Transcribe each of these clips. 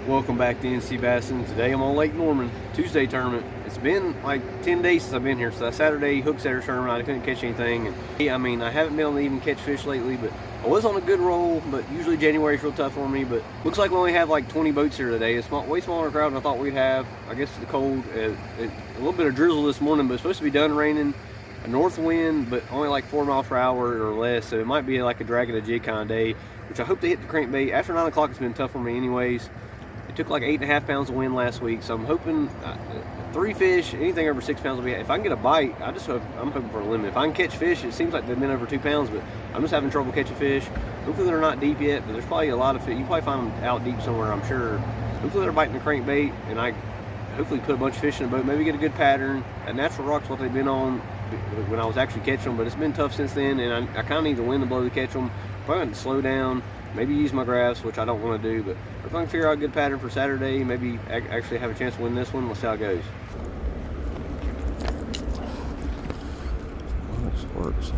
Welcome back to NC Bassin. Today I'm on Lake Norman, Tuesday tournament. It's been like 10 days since I've been here. So that Saturday hook setter tournament, I couldn't catch anything. And I mean, I haven't been able to even catch fish lately, but I was on a good roll. But usually January's real tough for me. But looks like we only have like 20 boats here today. It's way smaller crowd than I thought we'd have. I guess the cold, a little bit of drizzle this morning, but it's supposed to be done raining. A north wind, but only like 4 miles per hour or less. So it might be like a dragging a jig kind of day, which I hope to hit the crankbait. After 9 o'clock, it's been tough for me anyways. It took like 8.5 pounds of wind last week, so I'm hoping 3 fish, anything over 6 pounds will be. If I can get a bite, I'm hoping for a limit. If I can catch fish, it seems like they've been over 2 pounds, but I'm just having trouble catching fish. Hopefully they're not deep yet, but there's probably a lot of fish. You probably find them out deep somewhere, I'm sure. Hopefully they're biting the crankbait, and I hopefully put a bunch of fish in the boat. Maybe get a good pattern. That natural rock's what they've been on when I was actually catching them, but it's been tough since then, and I kind of need the wind to blow to catch them. Probably going to slow down. Maybe use my graphs, which I don't want to do, but if I can figure out a good pattern for Saturday, maybe actually have a chance to win this one. Let's see how it goes. This works.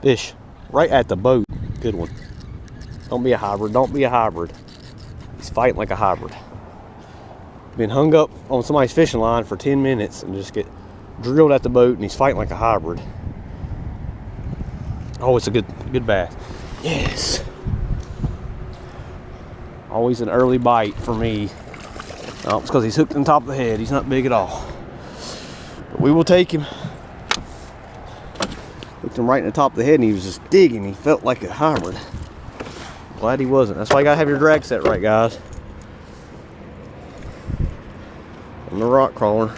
Fish right at the boat. Good one. Don't be a hybrid. Don't be a hybrid. He's fighting like a hybrid. Been hung up on somebody's fishing line for 10 minutes and just get drilled at the boat, and he's fighting like a hybrid. Oh, it's a good bass. Yes. Always an early bite for me. Oh, it's because he's hooked on top of the head. He's not big at all. But we will take him. Hooked him right in the top of the head, and he was just digging. He felt like a hybrid. Glad he wasn't. That's why you gotta have your drag set right, guys. On the rock crawler.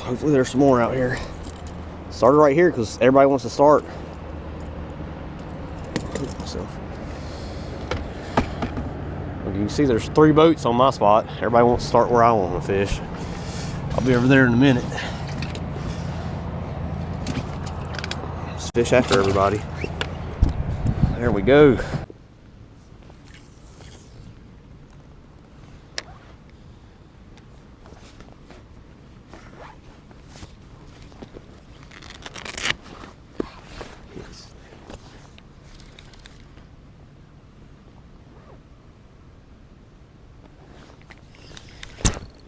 Hopefully there's some more out here. Started right here because everybody wants to start. You can see there's 3 boats on my spot. Everybody wants to start where I want to fish. I'll be over there in a minute. Fish after everybody. There we go.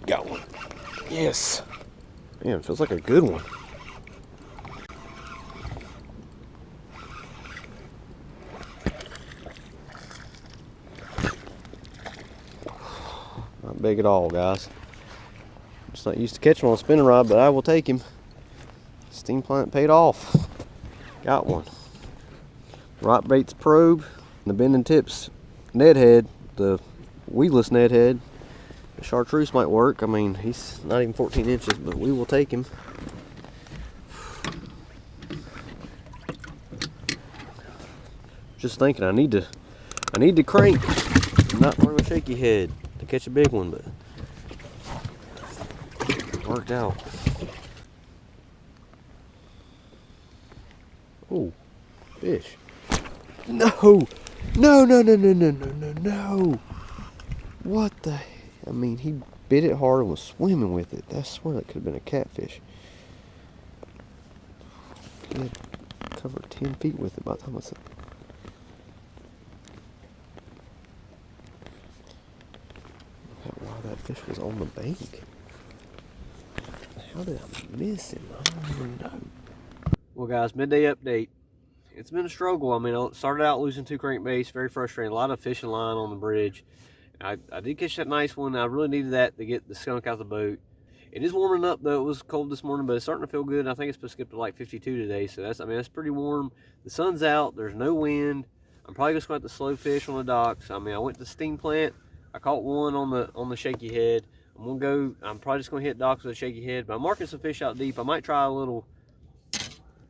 Got one. Yes. Man, it feels like a good one. Not big at all, guys. Just not used to catching on a spinning rod, but I will take him. Steam plant paid off. Got one. Rot baits probe, the bending tips Ned head, the weedless Ned head. The chartreuse might work. I mean, he's not even 14 inches, but we will take him. Just thinking, I need to crank, not run a shaky head to catch a big one, but it worked out. Oh, fish. No. What the? I mean, he bit it hard and was swimming with it. I swear that could have been a catfish. He had covered 10 feet with it by the time I said. Wow, that fish was on the bank. How did I miss him? I don't even know. Well, guys, midday update. It's been a struggle. I mean, I started out losing 2 crankbaits, very frustrating. A lot of fishing line on the bridge. I did catch that nice one. I really needed that to get the skunk out of the boat. It is warming up, though. It was cold this morning, but it's starting to feel good. I think it's supposed to get to like 52 today, so that's pretty warm. The sun's out. There's no wind. I'm probably just going to have to slow fish on the docks. I mean, I went to steam plant. I caught one on the shaky head. I'm probably just gonna hit docks with a shaky head, but I'm marking some fish out deep. I might try a little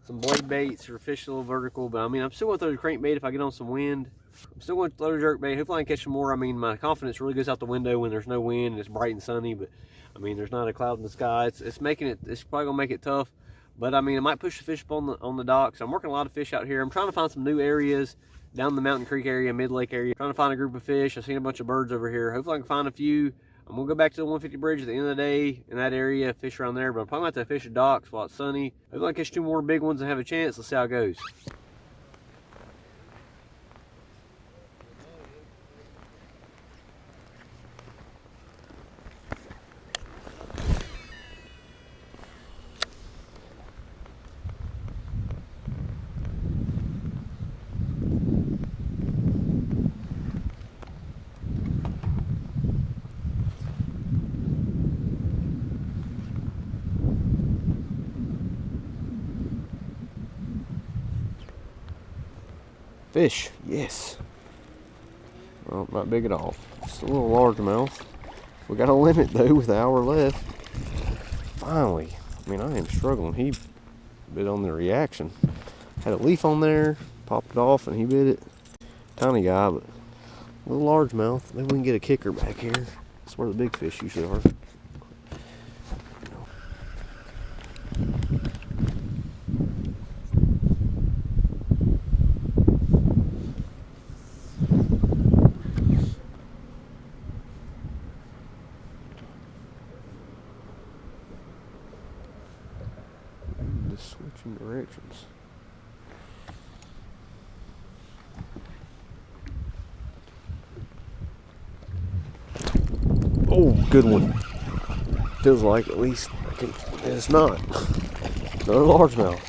some blade baits or fish a little vertical, but I mean, I'm still going to throw the crankbait if I get on some wind. I'm still going to throw the jerkbait. Hopefully I can catch some more. I mean, my confidence really goes out the window when there's no wind and it's bright and sunny, but I mean, there's not a cloud in the sky. It's making it, it's probably going to make it tough, but I mean, I might push the fish up on the docks. I'm working a lot of fish out here. I'm trying to find some new areas down the Mountain Creek area, Mid-Lake area. Trying to find a group of fish. I've seen a bunch of birds over here. Hopefully I can find a few. I'm gonna go back to the 150 bridge at the end of the day in that area, fish around there, but I'm probably gonna have to fish the docks while it's sunny. Hopefully I catch 2 more big ones and have a chance. Let's see how it goes. Fish, yes. Well, not big at all. Just a little largemouth. We got a limit though with an hour left. Finally. I mean, I am struggling. He bit on the reaction. Had a leaf on there, popped it off, and he bit it. Tiny guy, but a little largemouth. Maybe we can get a kicker back here. That's where the big fish usually are. Just switching directions. Oh, good one. Feels like at least it's not. Another largemouth.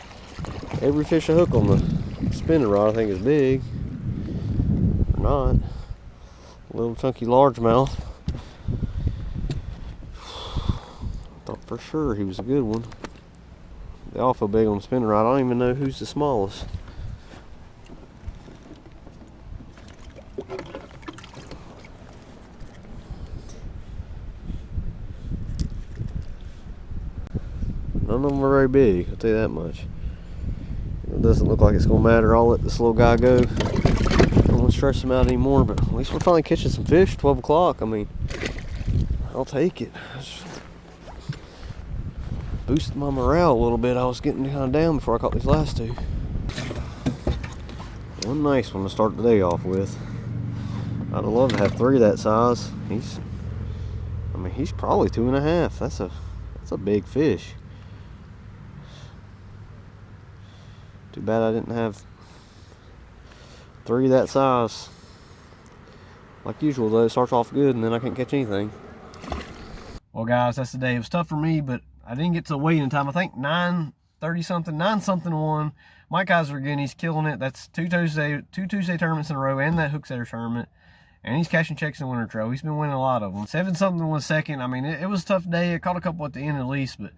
Every fish I hook on the spinning rod I think is big. Or not. A little chunky largemouth. Thought for sure he was a good one. They're awful big on the spinning rod. I don't even know who's the smallest. None of them are very big, I'll tell you that much. It doesn't look like it's going to matter. I'll let this little guy go. I don't want to stress him out anymore, but at least we're finally catching some fish. 12 o'clock, I mean, I'll take it. Boosted my morale a little bit. I was getting kind of down before I caught these last 2. One nice one to start the day off with. I'd have loved to have 3 that size. He's probably 2.5. That's a big fish. Too bad I didn't have 3 that size. Like usual though, it starts off good and then I can't catch anything. Well guys, that's the day. It was tough for me, but I didn't get to the weigh-in time. I think 9:30 something, 9 something 1. Mike Kaiser again, he's killing it. That's two Tuesday tournaments in a row and that hook setter tournament. And he's cashing checks in Winter Trail. He's been winning a lot of them. 7 something 1 second. I mean, it was a tough day. I caught a couple at the end at least, but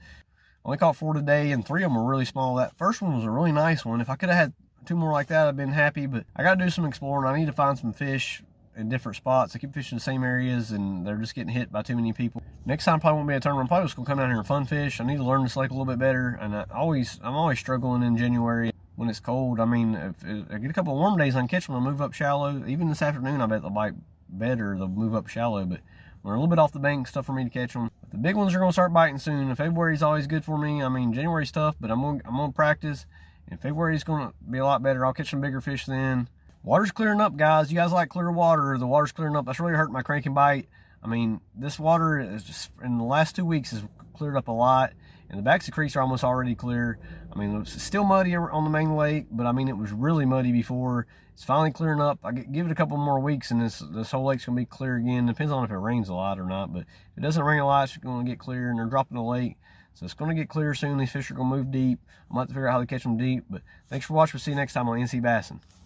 only caught 4 today, and 3 of them were really small. That first one was a really nice one. If I could have had 2 more like that, I'd been happy, but I got to do some exploring. I need to find some fish in different spots. I keep fishing the same areas, and they're just getting hit by too many people. Next time probably won't be a tournament. I'm probably just going to come down here and fun fish. I need to learn this lake a little bit better, and I'm always struggling in January when it's cold. I mean, if I get a couple of warm days, I can catch them and move up shallow. Even this afternoon, I bet they'll bite better. They'll move up shallow, but we're a little bit off the bank, stuff for me to catch them. But the big ones are going to start biting soon. February's always good for me. I mean, January's tough, but I'm gonna practice, and February's going to be a lot better. I'll catch some bigger fish then. Water's clearing up, guys. You guys like clear water. The water's clearing up. That's really hurt my crank and bite. I mean, this water is just, in the last 2 weeks, has cleared up a lot. And the backs of creeks are almost already clear. I mean, it's still muddy on the main lake, but I mean, it was really muddy before. It's finally clearing up. I give it a couple more weeks and this whole lake's gonna be clear again. Depends on if it rains a lot or not, but if it doesn't rain a lot, it's gonna get clear, and they're dropping the lake. So it's gonna get clear soon. These fish are gonna move deep. I'm gonna have to figure out how to catch them deep, but thanks for watching. We'll see you next time on NC Bassin'.